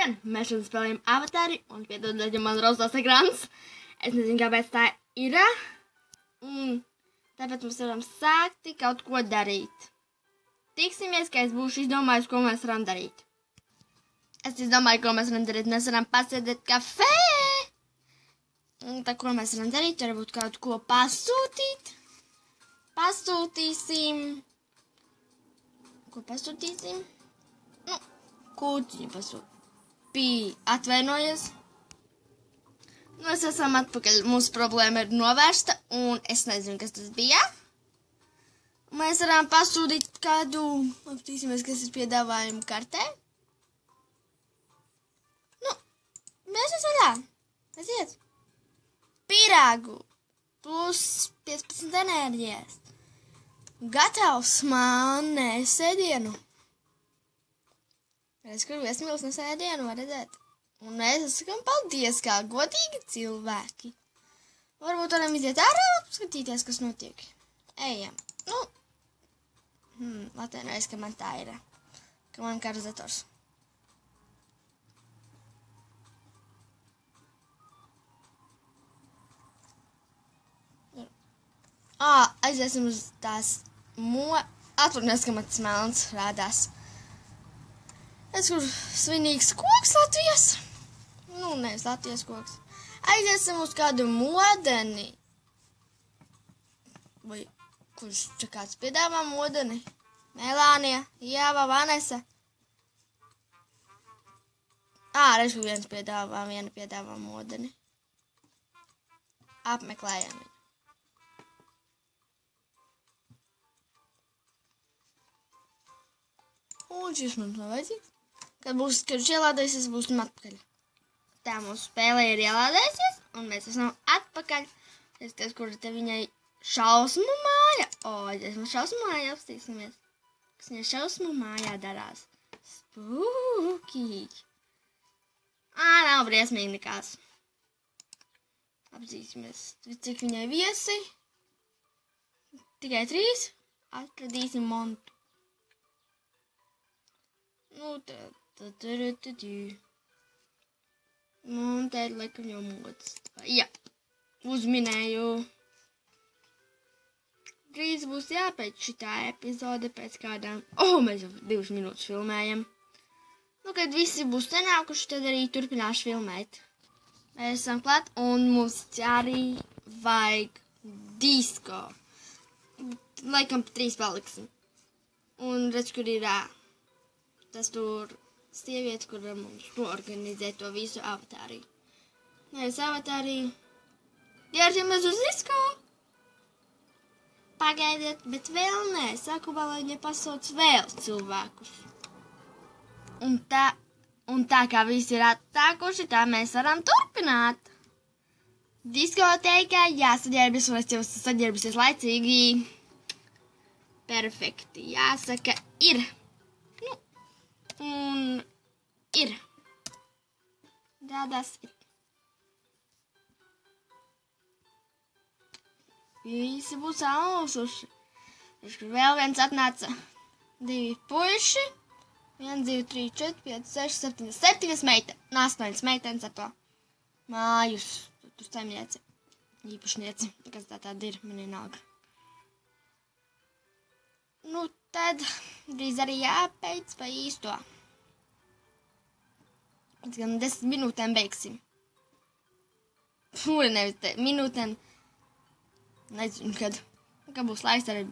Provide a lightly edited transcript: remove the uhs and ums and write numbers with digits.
Šodien mēs spēlējam Avatāri un piedodiet, ja man rozās ekrāns. Es nezinu, kāpēc tā ir. Un tāpēc mēs varam sākt kaut ko darīt. Tiksimies, ka es būšu izdomājis, ko mēs varam darīt. Es izdomāju, ko mēs varam darīt. Mēs varam pasēdēt kafē. Un tā, ko mēs varam darīt, varbūt kaut ko pasūtīt. Pasūtīsim. Ko pasūtīsim? Nu, kūciņu pasūtīt. Atvainojies. Nu, mēs esam atpakaļ. Mūsu problēma ir novērsta, un es nezinu, kas tas bija. Mēs varam pasūtīt kādu, aptīsimies, kas ir piedāvājuma kartē. Nu, mēs varam. Aiziet. Pirāgu plus 15 enerģijas. Gatavs man sēdienu. Es kur viesmīlis nesēdienu, var redzēt. Un mēs esam paldies, kā godīgi cilvēki. Varbūt varam iziet ārā, skatīties, kas notiek. Ejam. Nu, atvainojies, ka man tā ir. Ka man karzators. Aiziesim uz tās atvainojies, ka man tas melns rādās. Es kur svinīgs koks Latvijas. Nu, nevis Latvijas koks. Aiziesim uz kādu modeni. Vai kurš čia kāds piedāvā modeni? Melānija, Ieva, Vanesa. Reiz, kur viena piedāvā modeni. Apmeklējam viņu. Un šis mums nav vajadzīgs. Kad viņš ielādēsies, būsim atpakaļ. Tā mūsu spēlē ir ielādēsies, un mēs esam atpakaļ. Es kur te viņai šausmu māja. Es man šausmu māja apstīsimies. Kas viņai šausmu mājā darās. Spūkī. Nav briesmīgi nekās. Apstīsimies, cik viņai viesi. Tikai 3. Atradīsim montu. Nu, un te laikam jau modas. Jā, uzminēju. Drīz būs jāpēc šitā epizode pēc kādām... mēs jau 2 minūtes filmējam. Nu, kad visi būs sanākuši, tad arī turpināšu filmēt. Mēs esam klāt, un mums arī vajag disko. Laikam 3 paliksim. Un redz, kur ir tas tur sieviete, kur mums organizē to visu Avatāri. Mēs Avatāri ģēršamies uz disko. Pagaidiet, bet vēl nē. Saku vēl, lai viņa pasauc vēl cilvēkus. Un tā kā visi ir attākuši, tā mēs varam turpināt. Diskotēkā jāsaģērbjas, un es jau saģērbusies laicīgi. Perfekti. Jāsaka, ir. Un ir. Dādās ir. Visi būs ausuši. Vēl viens atnāca. 2 puiši. 1, 2, 3, 4, 5, 6, 7. 7 meitenes. 8 meitenes ar to mājus. Tur saimnieci. Īpašnieci. Kas tā tāda ir, man vienalga. Nu, tad drīz arī jāpēc pa īsto. Pēc gan 10 minūtēm beigsim. Nevis minūtēm. Nezinu, kad būs laiks arī.